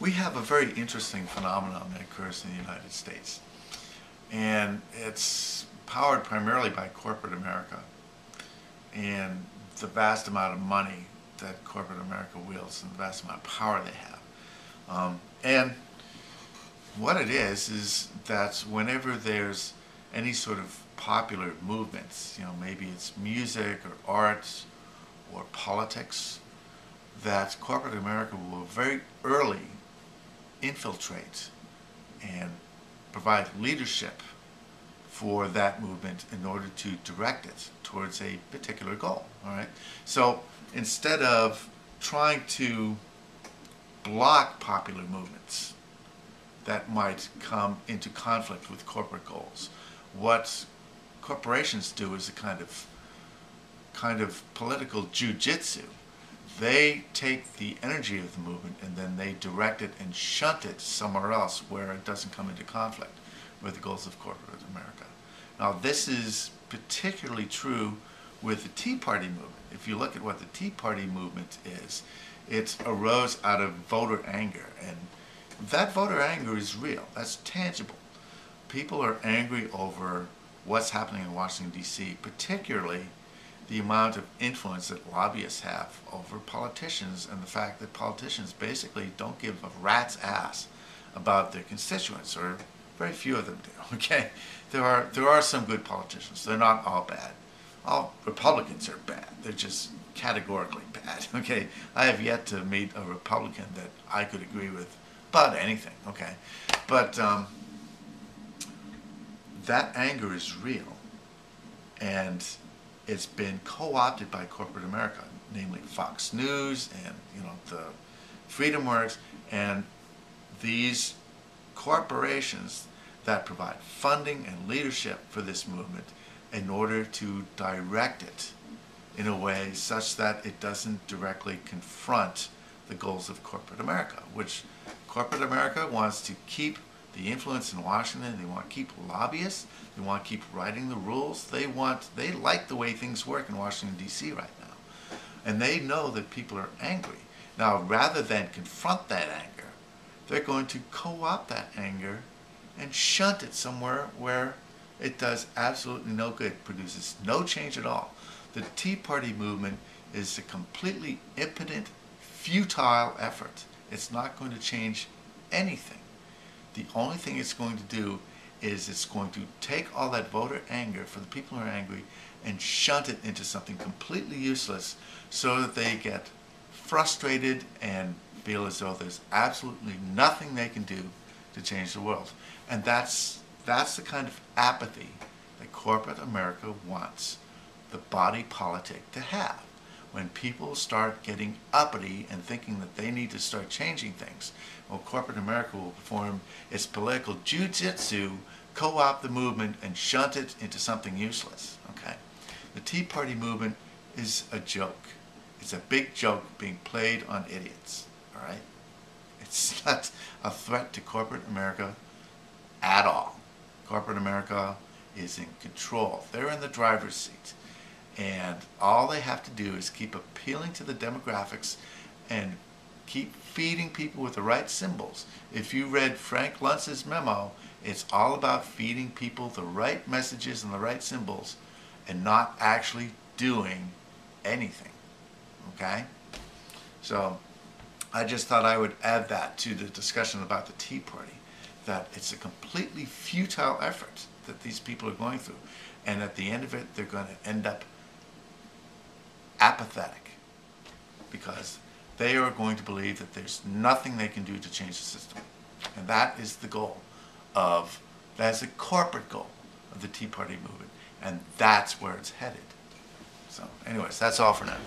We have a very interesting phenomenon that occurs in the United States, and it's powered primarily by corporate America and the vast amount of money that corporate America wields and the vast amount of power they have. And what it is that whenever there's any sort of popular movements, maybe it's music or art or politics, that corporate America will very early infiltrate and provide leadership for that movement in order to direct it towards a particular goal. All right. So instead of trying to block popular movements that might come into conflict with corporate goals, what corporations do is a kind of political Jiu Jitsu. They take the energy of the movement and then they direct it and shunt it somewhere else where it doesn't come into conflict with the goals of corporate America. Now, this is particularly true with the Tea Party movement. If you look at what the Tea Party movement is, it arose out of voter anger, and that voter anger is real. That's tangible. People are angry over what's happening in Washington, D.C., particularly the amount of influence that lobbyists have over politicians and the fact that politicians basically don't give a rat's ass about their constituents, or very few of them do. Okay, there are some good politicians. They're not all bad. All Republicans are bad. They're just categorically bad. Okay, I have yet to meet a Republican that I could agree with about anything. Okay, but that anger is real, and it's been co-opted by corporate America, namely Fox News and the Freedom Works, and these corporations that provide funding and leadership for this movement in order to direct it in a way such that it doesn't directly confront the goals of corporate America, which corporate America wants to keep the influence in Washington. They want to keep lobbyists. They want to keep writing the rules. They like the way things work in Washington, D.C. right now. And they know that people are angry. Now, rather than confront that anger, they're going to co-opt that anger and shunt it somewhere where it does absolutely no good, produces no change at all. The Tea Party movement is a completely impotent, futile effort. It's not going to change anything. The only thing it's going to do is it's going to take all that voter anger for the people who are angry and shunt it into something completely useless so that they get frustrated and feel as though there's absolutely nothing they can do to change the world. And that's the kind of apathy that corporate America wants the body politic to have. When people start getting uppity and thinking that they need to start changing things, well, corporate America will perform its political jiu-jitsu, co-opt the movement, and shunt it into something useless. Okay? The Tea Party movement is a joke. It's a big joke being played on idiots. All right? It's not a threat to corporate America at all. Corporate America is in control. They're in the driver's seat. And all they have to do is keep appealing to the demographics and keep feeding people with the right symbols. If you read Frank Luntz's memo, it's all about feeding people the right messages and the right symbols and not actually doing anything. Okay? So I just thought I would add that to the discussion about the Tea Party, that it's a completely futile effort that these people are going through. And at the end of it, they're going to end up apathetic, because they are going to believe that there's nothing they can do to change the system. And that is the goal that's the corporate goal of the Tea Party movement. And that's where it's headed. So anyways, that's all for now.